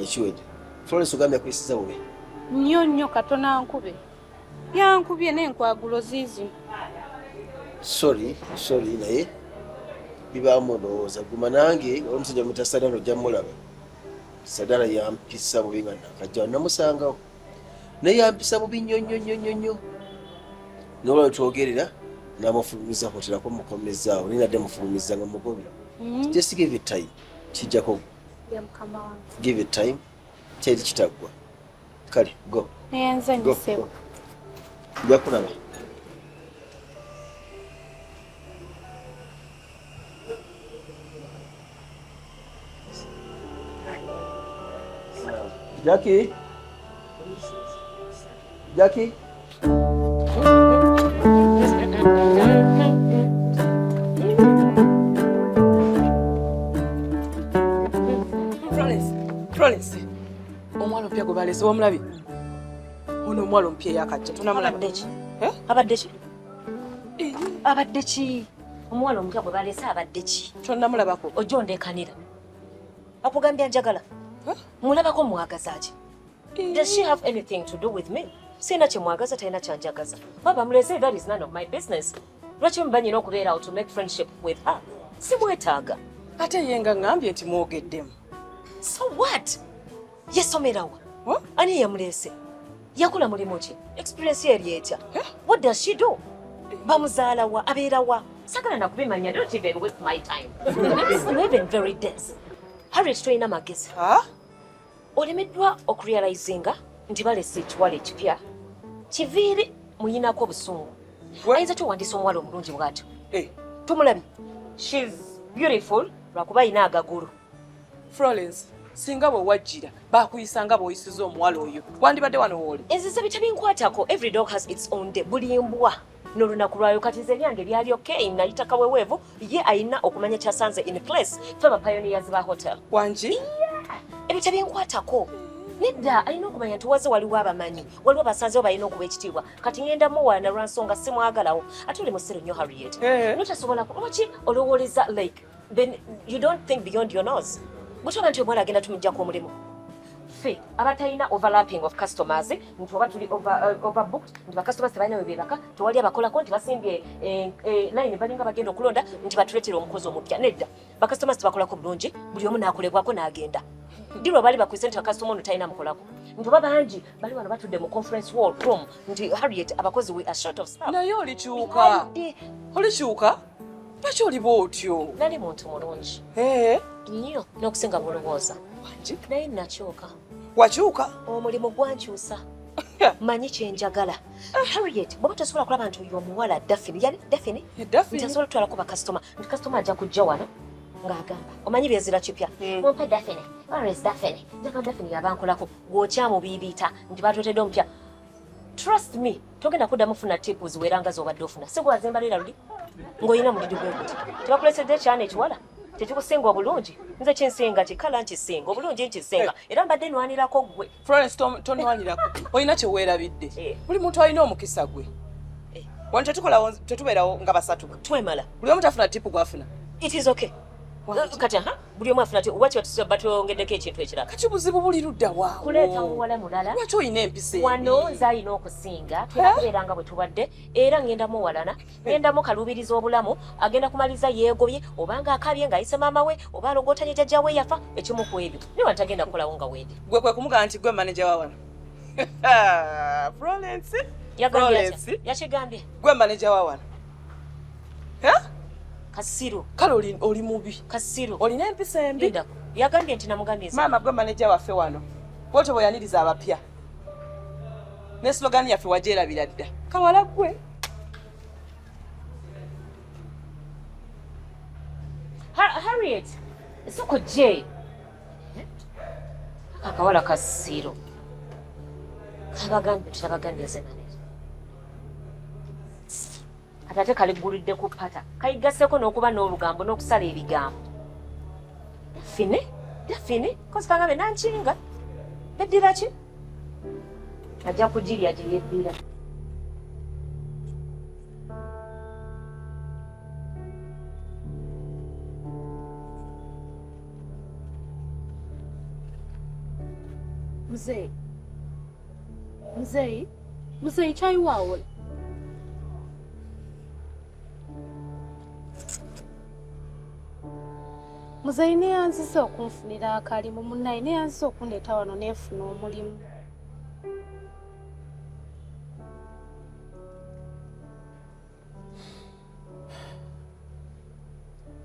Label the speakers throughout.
Speaker 1: Ekiwedde. Florence ugambye kuyisiza bubi.
Speaker 2: Nnyo katona nkube. Yankubye n'enkwagulo ziizi.
Speaker 1: Sorry naye bibaamu ndowooza guma nange omusajja muyita Sadala ojja mulaba. Sadala yampisa bubi nga nakajja namusangawo. Naye yampisa bubi nnyo. N'olwo twogerera n'amufulumiza hoterako mukomezaawo naye nadde mufulumiza nga mugobi. Just give it time. Kijjako. Give it time. Teri kitaggwa. Kale go.
Speaker 2: Nayenze nyisewo.
Speaker 1: Nja kulaba. Jackie?
Speaker 3: Florence. Omwalo mpya gwe balese omulabi. Ono omwalo mpya yakajja tunamulaba.
Speaker 4: Abadde ki? Omwalo mpya gwe balese abadde ki?
Speaker 3: Tonamulabako.
Speaker 4: Ojjo ndekanira. Akugambya njagala. Mulabako mwagaza ki? Does she have anything to do with me? Sina kye mwagaza talina kyanjagaza. Baba mulese, that is none of my business. Lwaki mbanyina okubeera to make friendship with her? Simwetaaga.
Speaker 3: Ate yenga ngambye nti mwogeddemu.
Speaker 4: So what? Yesomerawa. Ani yamulese? Yakula mulimu ki? Experience eri etya? What does she do? Bamuzaalawa, abeerawa. Sagala nakubimanya, don't even waste my time. You've been very dense. Harriet toyina magezi. Olemeddwa okurealizinga nti balese ekiwala ekipya kiviiri muyinako obusungu. Ayinza kyowandiisa omuwala omulungi bw'atyo. Tumulabi. She's beautiful lwakuba ayina agagulu.
Speaker 3: Florence, singa bwe wajjira baakuyisanga bw'oyisiza omuwala oyo wandibadde wano wooli.
Speaker 4: Enziza bitabinkwatako. Every dog has its own day. Buli mbwa n'olunaku lwayo kati ze lyange lyali okay nayita kaweweevu ye ayina okumanya kyasanze in place fe bapioneers ba hotel.
Speaker 3: Wangi?
Speaker 4: Ebitabinkwatako. Nedda alina okumanya nti waze waliwo abamanyi waliwo basanzewo balina okuba ekitiibwa kati ngenda muwaana lwansonga simwagalawo ate oli musiro nnyo Harriet. Notasobola lwaki olowooleza like then you don't think beyond your nose. Bw'otoba nti omwala agenda tumuggyako omulimu ffe abatalina overlapping of customers nti oba tuli overbooked nti bacustomers tebalina webeebaka tewali abakolako nti basimbye line balinga bagenda okulonda nti batuleetera omukozi omupya. Nedda bacustomers tebakolako bulungi buli omu naakolebwako n'agenda. Ddirwa baali bakwise nti bakasitoma ono talina mukolako nti oba bangi bali wano batudde mu conference hall room nti Harriet abakozi we are short of staff.
Speaker 3: Naye olikyuka lwaki oli bw'otyo?
Speaker 4: Nali muntu mulungi nnyo n'okusinga bulowooza naye nakyuka.
Speaker 3: Wakyuka?
Speaker 4: Omulimu gwankyusa. Manyi kyenjagala. Harriet bw'oba tosobola kulaba nti oyo omuwala Daphne yali Daphne nti asobola kutwalako bakasitoma nti kasitoma ajja kujja wano ng'agamba omanyi byezira kipya mumpe Daphne where's Daphne njagala Daphne yabankolako gw'okyamubiibiita nti batwetedde omupya. Trust me togenda kuddamu funa tipu ziweranga z'obadde ofuna si gwazimbalira luli ng'olina mulidi gwe guti tebakuleesedde ekyana ekiwala tekikusinga obulungi nze kinsinga kikala nkisinga obulungi nkisinga era mbadde nwanirako gwe.
Speaker 3: Florence tonwanirako olina kyeweerabidde buli muntu alina omukisa gwe wano tetubeerawo nga basatu
Speaker 4: twemala
Speaker 3: buli omu tafuna tipu gwafuna.
Speaker 4: It is okay. Kati buli omu afuna waki batwongeddeko ekintu ekirala
Speaker 3: kati buzibu buli ludda waawo
Speaker 4: kuleeta muwala mulala
Speaker 3: lwaki olina empisa
Speaker 4: wano nze alina okusinga twakubeeranga bwe tubadde era ngenda muwalana ngendamu kalubiriza obulamu agenda kumaliza yeegobye obanga akabye ng'ayise maama we oba alogootanye jjajja we yafa ekimu ku ebyo naye wano tagenda kukolawo nga wendi
Speaker 3: gwe kwe kumugamba nti gwe maneja wa wano. Florence
Speaker 4: yakigambye
Speaker 3: gwe maneja wa wano.
Speaker 4: Kasiro
Speaker 3: kale oli mubi
Speaker 4: Kasiro
Speaker 3: olina empisa embi.
Speaker 4: Yagambye nti namugambye
Speaker 3: maama gwe maneja waffe wano bwotyo bwe yaniriza abapya ne slogan yaffe wagyerabira dda kawala gwe.
Speaker 4: Harriet soko je akawala Kasiro kabagambye ze maneja ate kaligulidde ku pata kayigasseko n'okuba n'olugambo n'okusala ebigambo. Daphne kozi kangabe nankinga beddira ki ajja kugirya gye yeddira.
Speaker 2: Mzee. Mzee chai wawe. Mzee ne yanzise okunfunira akalimu munnaye ne yanzise okundeeta wano neefuna omulimu.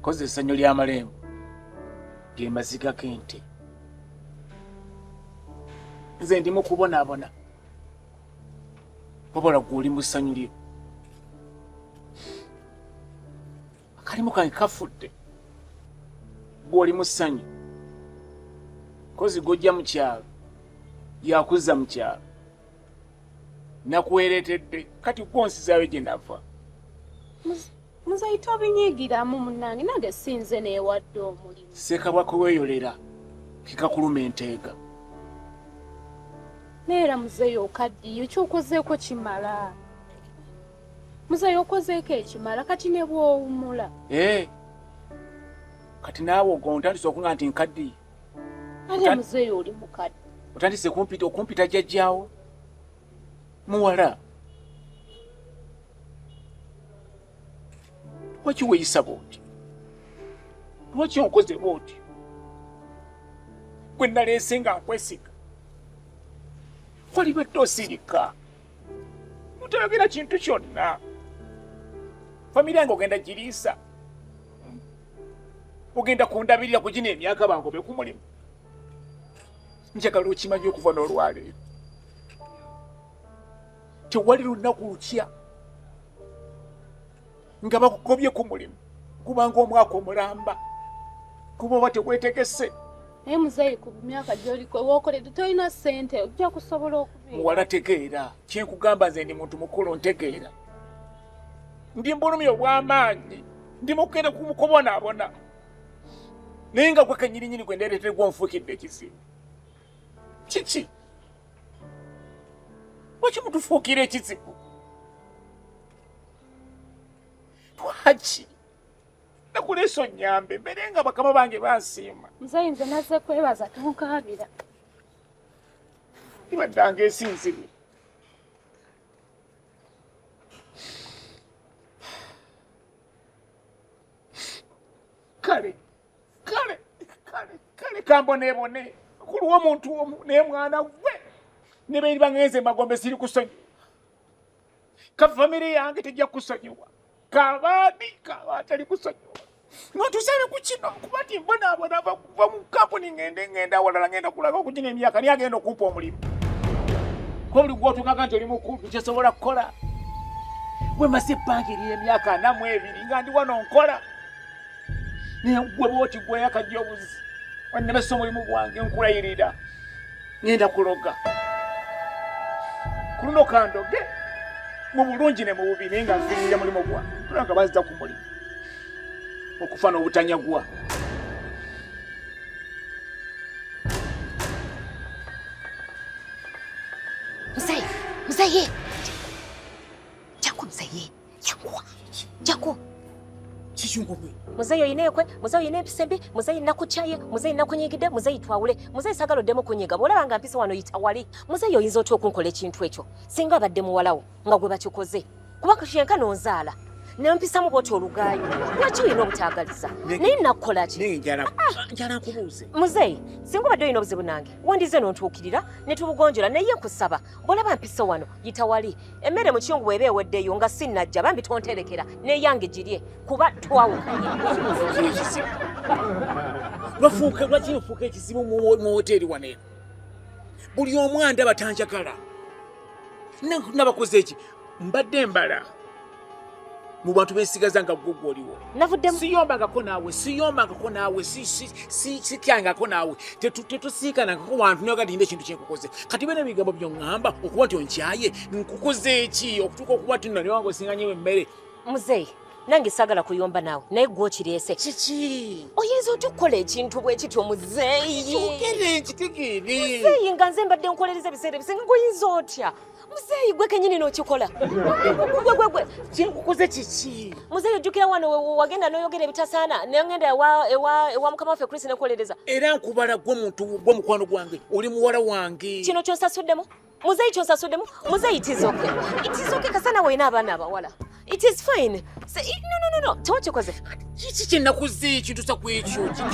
Speaker 5: Koze essanyu ly'amalembo ge maziga kente. Nze ndimu kubonaabona wabula gwe oli mu ssanyu lyo. Akalimu kange kafudde gwe oli mu ssanyu. Kozi gojja mu kyalo yakuzza mu kyalo nakuweeretedde kati gwonsizaayo gye nava.
Speaker 2: Mzee tobinyiigiramu munnange nange sinze neewadde omulimu.
Speaker 5: Ssekabwako weeyolera kikakuluma enteega.
Speaker 2: Neera mzee okaddiyo kyokozeeko kimala. Mzee okozeeko ekimala kati ne bw'owummula.
Speaker 5: Kati naawe otandise okuŋŋa nti nkaddiye.
Speaker 2: Ate mzee oli mukadde.
Speaker 5: Otandise okumpita jjajjaawo muwala. Lwaki weeyisa bw'oti? Lwaki onkoze bw'oti? Gwe naleese nga nkwesiga. Walibadde osirika. Mutayogera kintu kyonna. Famire yange ogenda giriisa. Ogenda kundabirira ku gino emyaka bangobe ku mulimu. Njagala okimanyi okuva n'olwaleero. Tewali lunaku lukya nga bakugobye ku mulimu kubanga omwaka omulamba kuba oba teweetegese.
Speaker 2: Naye mzee ku myaka gy'oliko wookoledde tolina ssente ojja kusobola okubeera.
Speaker 5: Muwala tegeera kyenkugamba nze ndi muntu mukulu ntegeera. Ndi mbulumi obw'amaanyi ndi mukugenda kumukobonaabona. Naye nga gwe kenyininyini gwe ndeeretere gw'onfuukidde ekizibu. Kiki? Lwaki mutufuukira ekizibu? Lwaki? Nakuleesa onnyambe mbere nga bakama bange bansiima.
Speaker 2: Mzee nze nazze kwebaza tonkaabira.
Speaker 5: Ibaddanga esinziri. Kale kamboneebone kuliwo omuntu omu naye mwana gwe ne beeriba ngenze magombe siri kusonyiwa. Ka famire yange tejja kusonyiwa. Kabaani tali kusonyiwa. Notusabe ku kino kuba ti mbonaabona va mu kampuni ngenda awalala ngenda kulaga okugina emyaka naye agenda okumpa omulimu. Ko buli gw'otuukaga nti oli mukulu kyesobola kukola. Bwe maze ebbanga ery'emyaka 42 nga ndi wano nkola. Naye gwe bw'oti gwe yakajja obuzi. Wannemesa omulimu gwange nkulayirira. Ngenda kuloga. Ku luno kandoge mu bulungi ne mu bubi naye nga nfiirira mulimu gwange. Tulanga bazza ku mulimu. Okufa n'obutanyagwa.
Speaker 4: Mzee. Jangu mzee. Jangu.
Speaker 5: Kikyungubwe.
Speaker 4: Mzee oyinekwe, mzee oyine empisembi, mzee nakuchaye, mzee nakunyigide, mzee twawule. Mzee sagalo demo kunyiga. Olabanga mpisa wano yitawali. Mzee oyinza otya okunkola ekintu ekyo. Singa abadde muwalawo nga gwe bakikoze. Kuba kushenka nonzaala. Nempisamu bw'oti olugaayo. Lwaki olina obutaagaliza? Naye nakukola ki?
Speaker 5: Naye njala nkubuuze.
Speaker 4: Mzee, singa obadde olina obuzibu nange, wandize n'ontuukirira ne tubugonjola naye nkusaba. Bw'olaba mpisa wano yitawali. Emmere mu kiyungu bw'eba eweddeyo nga sinnajja bambi tonterekera n'eyange girye kuba twawukanye.
Speaker 5: Lwaki nfuuka ekizibu mu woteeri wano eno? Buli omu andaba tanjagala. Nabakoze eki? Mbadde mbala. Mu bantu beesigaza nga gwe gw'oliwo.
Speaker 4: Navuddemu.
Speaker 5: Siyombangako naawe, sikyangako naawe. Tetusiikanangako wantu naye kati ekintu kyenkukoze. Kati bene ebigambo by'oŋŋamba okuba nti onkyaye nkukoze eki okutuuka okuba nti nno newange osinganyewo emmere.
Speaker 4: Mzee, nange saagala kuyomba naawe naye gwe okireese.
Speaker 5: Kiki?
Speaker 4: Oyinza otya okukola ekintu bwe kityo muzeeyi?
Speaker 5: Kyogere nkitegeere.
Speaker 4: Muzeeyi nga nze mbadde nkolereza ebiseera ebisinga ng'oyinza otya? Muzeeyi gwe kenyini n'okikola. Gwe.
Speaker 5: Kyenkukoze kiki?
Speaker 4: Muzeeyi ojjukira wano wagenda n'oyogera ebitasaana n'ogenda ewa mukama waffe Chris n'ekuwolereza.
Speaker 5: Era nkubala gwe muntu gwe mukwano gwange oli muwala wange.
Speaker 4: Kino ky'onsasuddemu? Muzeeyi ky'onsasuddemu? Muzeeyi it is okay. It is okay kasana weena abaana abawala. It is fine. No. Tewakikoze.
Speaker 5: Kiki kye nakuze ekintusa ku ekyo kiki?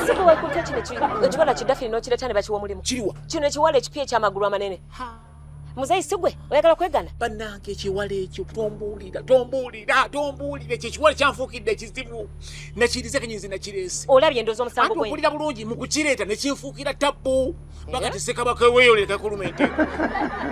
Speaker 4: Siku wakutte kino ekiwala kiddafiri n'okireeta ne bakiwa omulimu.
Speaker 5: Kiriwa?
Speaker 4: Kino ekiwala ekipya eky'amagulu amanene. Muzeeyi si gwe oyagala kwegana?
Speaker 5: Bannange ekiwala ekyo tombuulira ekyo ekiwala kyanfuukidde ekizibu nakirize kenyinzi nakireese.
Speaker 4: Olabye endoozi omusango gwe.
Speaker 5: Mpulira bulungi mu kukireeta ne kinfuukira tabbu. Bagati Ssekabaka weeyoleka kulumenti.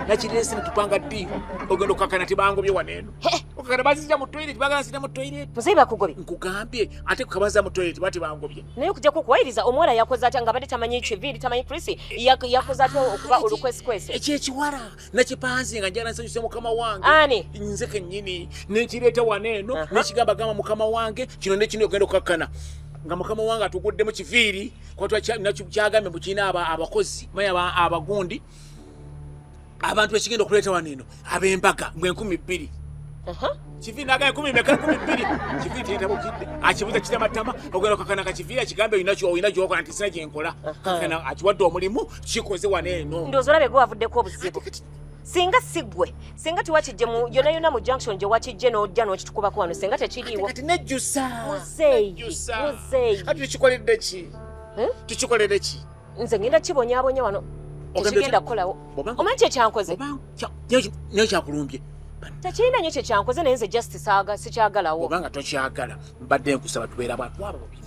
Speaker 5: Nakireese ne tupanga ddi ogenda okukakana tibangobye waneeno. Okakana bazizira mu toilet bagala nsira mu toilet.
Speaker 4: Muzeeyi bakugobye?
Speaker 5: Nkugambye ate kukabaza mu toilet bati bangobye.
Speaker 4: Naye okujja kukuwayiriza omuwala yakoze atya nga badde tamanyi Kiviri tamanyi Chris yakoze atya okuba olukwesikwesi.
Speaker 5: Ekyo ekiwala nakipanze nga njala nsanyuse mukama wange.
Speaker 4: Ani?
Speaker 5: Nze kennyini nekireeta waneeno nekigamba gamba mukama wange kino nekino ogenda okukakana. Nga mukama wange atugudde mu Kiviiri kwatwa kyagambe mu kiina abakozi manya abagundi abantu ekigenda okuleeta waneeno ab'embaga mwe 1200. Kiviiri nagamba 1200 Kiviiri teyetabukidde akibuza kitamatama ogenda okukakana ka Kiviiri akigambe olina gyokola nti sina gyenkola kakana akiwadde omulimu kikoze waneeno.
Speaker 4: Ndowooza olabe gwe wavuddeko obuzibu. Singa sigwe singa tiwakijje mu yona mu junction gye wakijje n'ojja n'okitukubako wano singa tekiriiwo.
Speaker 5: Kati nejjusa.
Speaker 4: Muzeeyi.
Speaker 5: Kati tukikoledde ki? Tukikoledde ki?
Speaker 4: Nze ngenda kibonyaabonya wano tekigenda kukolawo. Omanyi kyekyankoze?
Speaker 5: Naye kyakulumbye.
Speaker 4: Tekirina nnyo kyekyankoze naye nze justice sikyagalawo.
Speaker 5: Obanga tokyagala mbadde nkusaba tubeera abantu abo babiri.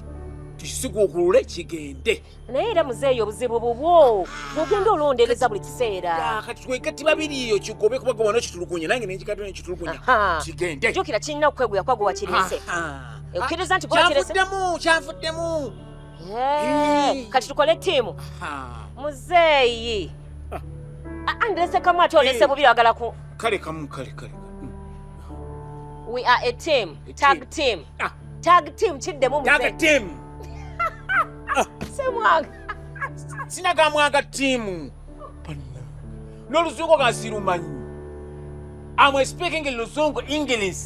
Speaker 5: Tukisiguukulule kigende.
Speaker 4: Naye era muzeeyi obuzibu bubwo bwogenda olondereza buli kiseera.
Speaker 5: Kati twekati babiri eyo kigobe kuba gwe wanokitulugunya nange nekikatu nekitulugunya kigende.
Speaker 4: Jjukira kirina okweguya kwagwe wakiriise. Okkiriza nti gwe wakiriise?
Speaker 5: Kyanfuddemu.
Speaker 4: Kati tukole ttiimu. Muzeeyi andese kamu ate olese bubiri agala ku.
Speaker 5: Kale.
Speaker 4: We are a team. Tag team. Tag team kiddemu muzeeyi.
Speaker 5: Tag team.
Speaker 4: Semwanga.
Speaker 5: Sinagamwanga tiimu. N'oluzungu nga sirumanyi. I'm speaking in Luzungu English.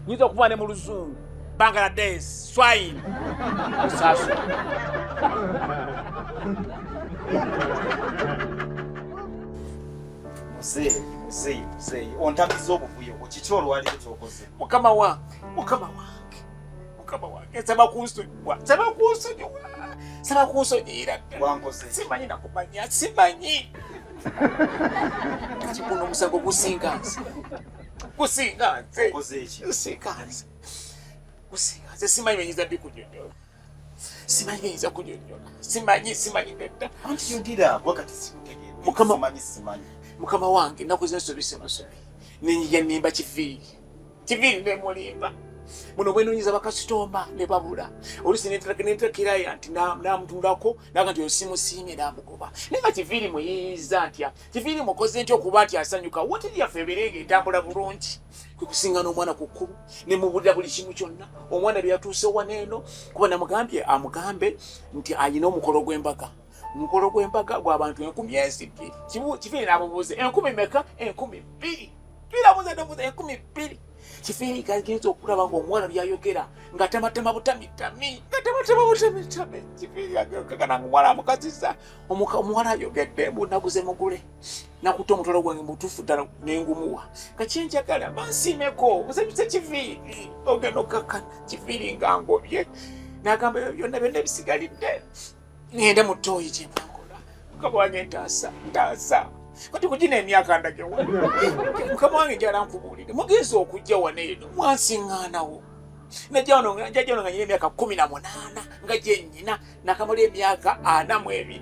Speaker 5: Nyinza okuva ne mu Luzungu. Bangladesh, Swahili. Sasu.
Speaker 6: Muzeeyi ontabiza obuvuyo kiki olwali ekyokoze?
Speaker 5: Mukama wange. Saba kunsonyiira.
Speaker 6: Wankoze.
Speaker 5: Simanyi nakumanya, simanyi. Kati kuno omusango gusinga nze.
Speaker 6: Okoze eki?
Speaker 5: Gusinga nze. Simanyi benyiza ddi kunyonyola. Simanyi nedda.
Speaker 6: Anti yogera wakati sikutegeera. Simanyi.
Speaker 5: Mukama wange nakoze ensobi. Nenyiga nimba Kiviiri nemulimba. Muno bwe nonyiza bakasitoma ne babula. Olusi netakirayo nti namutundako naga nti osimusiimye namugoba. Naye Kiviiri muyiiza atya. Kiviiri mukoze nti okuba nti asanyuka. Woteri yaffe ebirenga etambula bulungi. Kukusinga n'omwana kukulu ne mubulira buli kimu kyonna. Omwana bye yatuuse waneeno kuba namugambe nti ayina omukolo gw'embaga. Omukolo gw'embaga gw'abantu 2,000. Kiviiri n'amubuuza 1000 meka? 2,000. Tirabuuza 2,000. Kiviiri kagenza okulaba ng'omuwala byayogera nga tamatama butamitami. Kiviiri agakana ng'omwala amukazisa. Omuwala ayogedde naguze mugule. Nakuta omutwalo gwange mutuufu ddala n'engumuwa. Kakyenjagala bansiimeko musanyuse Kiviiri. Ogenda okukakana Kiviiri nga ngobye. N'agamba byonna byonna bisigalidde. Ngenda mu ttooyi gye mpankola. Mukama wange ntaasa. Kati kugina emyaka ndagewa. Mukama wange njala nkubuulire. Mugezi okujja waneeno mwansiŋŋaanawo. Najja wano nga nyina emyaka 18 nga gye nnyina nakamala emyaka 42.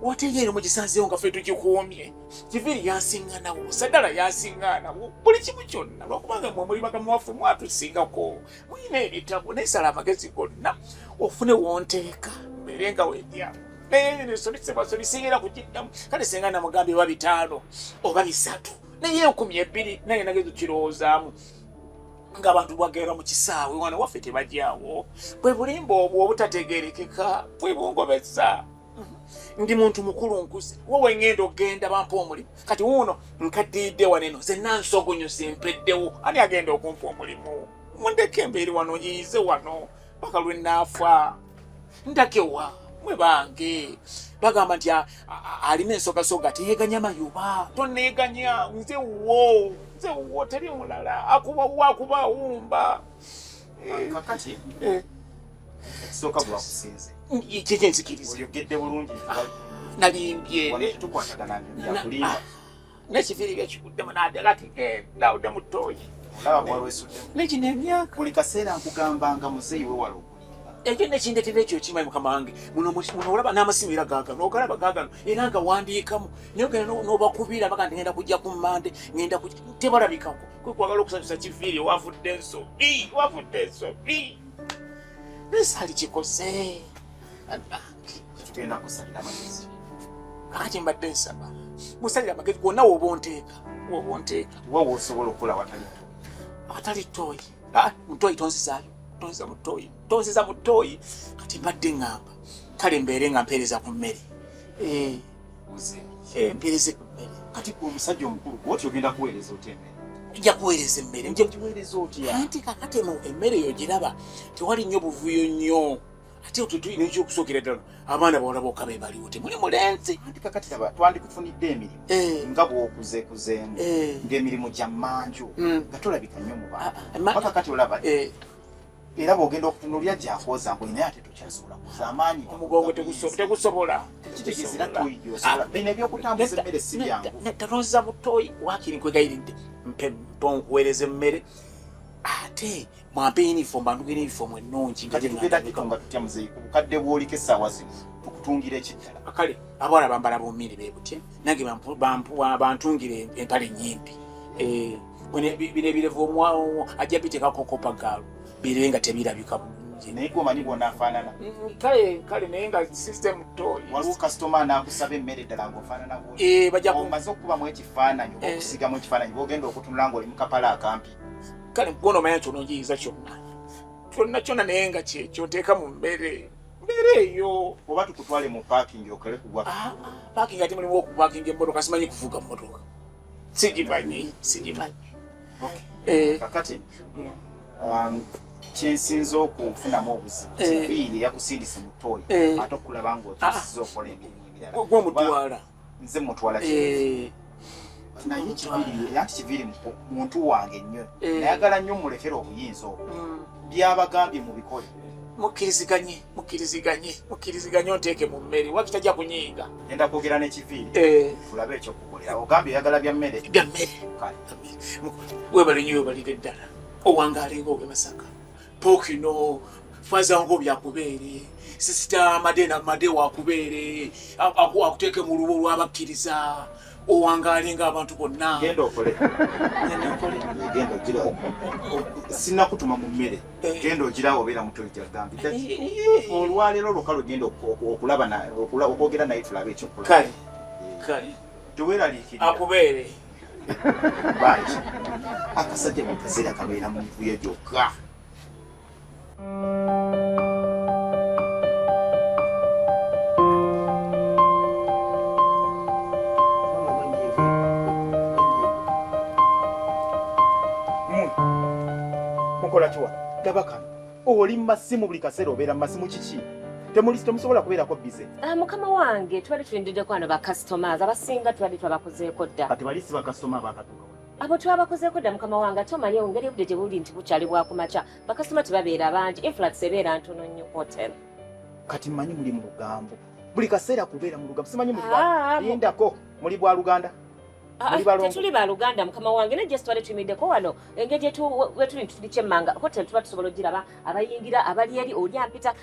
Speaker 5: Woteri eno mugisanzeewo nga ffe tugikuumye. Kiviiri yansiŋŋaanawo, Saddala yansiŋŋaanawo. Buli kimu kyonna lwakubanga mmwe muli bakama waffe mwatusingako. Muyina ebitabo naye sala amagezi gonna ofune wonteeka mbeere nga wejja. Naye solisingira kugiddamu. Kale singa namugambye oba 5 oba 3 naye 12,000 naye nagezi okukirowoozaamu. Ng'abantu bwagerera mu kisaawe wano waffe tebajjaawo. Bwe bulimba obwo obutategeerekeka bwe bungobesa. ndi muntu mukulu nkuze wowe ngendo genda bampa omulimu kati uno nkadide waneno zenna nsogonyo simpeddewo ani agenda okumpa omulimu mundeke embeeri wano yize wano paka lwe naafa ndakewa mwe bange bagamba nti alina ensogasoga teyeganya mayuba toneganya nze wo teri mulala akuba awumba
Speaker 6: kakati soka bwakusinze
Speaker 5: kiki nsikiriza
Speaker 6: oyogedde bulungi
Speaker 5: nalimbye
Speaker 6: tukwatagana byakulimba
Speaker 5: nekifiri byekikuddemu naddala genda odde mu ttooyi
Speaker 6: olaba bwalwesuddemu
Speaker 5: nekino emyaka
Speaker 6: buli kaseera nkugambanga muzeeyi we wala okulimba
Speaker 5: ekyo nekindetera ekyo kimanyi mukama wange muno olaba n'amasimu era gaagano ogalaba gaagano era nga wandiikamu naye ogenda n'obakubira baga nti ngenda kujja ku mmande ngenda tebalabikako kwekwagala okusanyusa kiviiri wavudde ensobi nesaali kikoze
Speaker 6: tugenda kusalira amagezi
Speaker 5: kakati mbadde nsaba musalira amagezi gonna woba onteeka
Speaker 6: wowe osobola okukola
Speaker 5: awatali ttooyi mutooyi tonzizaayo tonziza mu ttooyi kati mbadde ngamba kale mbeere nga mpeereza ku mmere mpeereze ku mmere
Speaker 6: kati omusajja omukulu bwoti ogenda kuweereza otya emmere
Speaker 5: nja kuweereza emmere
Speaker 6: njagiweereza otya
Speaker 5: anti kakati mu emmere eyo giraba tewali nnyo buvuyo nnyo ate tulina ekyokusookera ddala abaana bawala bokka be baliwo temuli mulenzi
Speaker 6: anti kakati twandikufunidde emirimu nga bw'okuzeekuzeemu ng'emirimu gya mmanju nga tolabika nnyo mu bantu kakati olaba era bw'ogenda okutunulya gyakwoza mbu naye ate tokyasobola kuza amaanyi
Speaker 5: omugongo tegusobola
Speaker 6: kitegeezera toyijoosobola bino ebyokutambuza emmere si byangu
Speaker 5: talonza butooyi wakiri nkwegayiridde mponkuweereza emmere ate mwampe yunifoomu banduge n'yunifoomu ennungi
Speaker 6: kati tugenda tutonga tutya muzeeyi ku bukadde bw'oliko essaawa zino tukutungira ekiddala
Speaker 5: kale abawala bambala bummiri be butya nange bantungire empale ennyimpi bino ebirevu omwawo ajja biteekako kopagaalo bire nga tebirabika bulungi
Speaker 6: naye gwomanyi bwonaafaanana
Speaker 5: kale naye nga system ttooyi
Speaker 6: waliwo kasitoma anaakusaba emmere ddala ng'ofaanana omaze okukubamu ekifaananyi oba okusigamu ekifaananyi bw'ogenda okutunula ng'oli mu kapale akampi
Speaker 5: kale gwona omanya kyononjiriza kyonna naye nga kyekyo nteeka mu mmere eyo
Speaker 6: oba tukutwale mu paakingi okole kugwa
Speaker 5: paakingi ate mulimu okupaakinga emmotoka simanyi kuvuga mmotoka sigimanyi
Speaker 6: kakati kyensinza okufunamu obuzibu kiviiri eyakusindise mu ttooyi ate okulaba ng'otusiza okola emirimu emirala
Speaker 5: gwomutwala
Speaker 6: nze mutwala naye kiviiri anti kiviiri muntu wange nnyo nayagala nnyo mulekera obuyinza obwo byabagambye mu bikole
Speaker 5: mukkiriziganye onteeke mu mmere wakitajja kunyiiga
Speaker 6: genda kwogera n'ekiviiri tulabe ekyokukolera ogambye oyagala bya mmere
Speaker 5: webale nnyo webalire ddala owangalenga ogwe Masaka pokino fazango byakubeere sisita amade wakubeere akuteeke mu lubo lwabakkiriza owangalenga abantu bonna
Speaker 6: genda okole genda ogira sinakutuma mu mmere genda ogira obeera mutoyi gyagambye olwaleero olukalo genda okulaba okwogera naye tulabe ekyokukola
Speaker 5: kale
Speaker 6: teweeraliikirira
Speaker 5: akubeere
Speaker 6: bangi akasajja mu kaseera kabeera mu nvuyo gyokka mukola kiwa laba kano oli mu masimu buli kaseera obeera mu masimu kiki temusobola kubeerako bize
Speaker 4: mukama wange twali tulindiddeko wano bakasitomas abasinga twali twabakozeeko dda
Speaker 6: kati bali si bakasitoma abakatuuka
Speaker 4: abo twabakozeeko dda mukama wange ate omanyi engeri obudde gye buli nti bukyali bwakumakya bakasitoma tebabeera bangi influx ebeera ntono nnyo hotel
Speaker 6: kati mmanyi muli mu lugambo buli kaseera kubeera mu lugambo simanyi lindako muli bwa Luganda
Speaker 4: tetuli baluganda mukama wange ne just twali tuyimiddeko wano engeri wetuli ntutuli kyemmanga hotel tuba tusobola ogiraba abayingira abali eri oli ampita